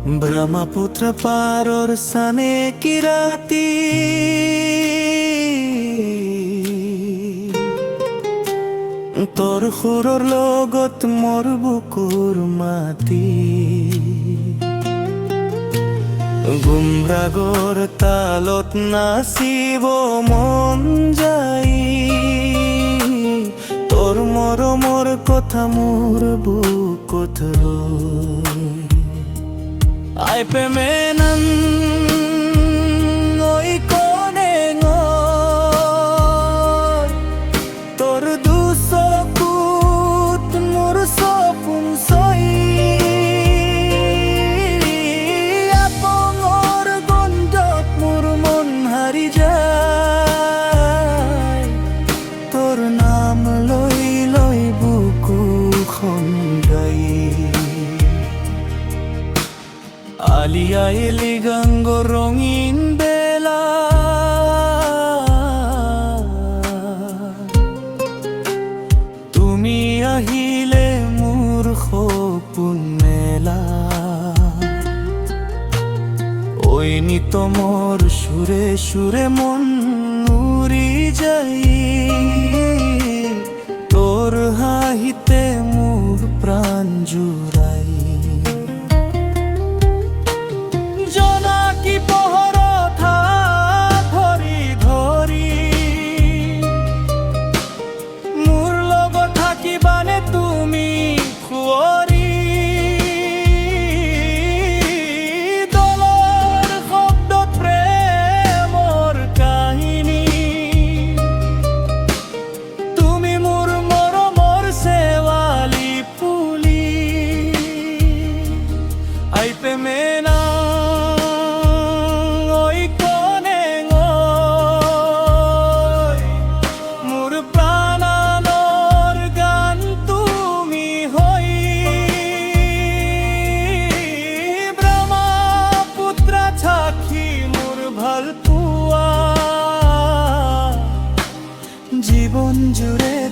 ব্রহ্মপুত্র পারর সানে কিরাতি তোর সুৰৰ লগত মোৰ বুকুৰ মাতি গুমৰাগৰ তালত নাচিব মন যায় তোৰ মৰমৰ কথা মোৰ বুকুত ৰয় আই প্ৰেমে নন ঐ কোনে গৈ তোৰ দুচকুত মোৰ সপোন চই আপঙৰ গন্ধত মোৰ মন হাৰি যায় তোৰ নাম লৈ লৈ বুকুখন গাই আলিয়া এলিগাঙ্গ রঙিন বেলা তুমি আহিলে মোৰ সপোন মেলা ওই নিত মোৰ সুরে সুরে মন উৰি যাই তোৰ হাঁহিতে মোৰ প্ৰাণ জুৰাই জীবন জুড়ে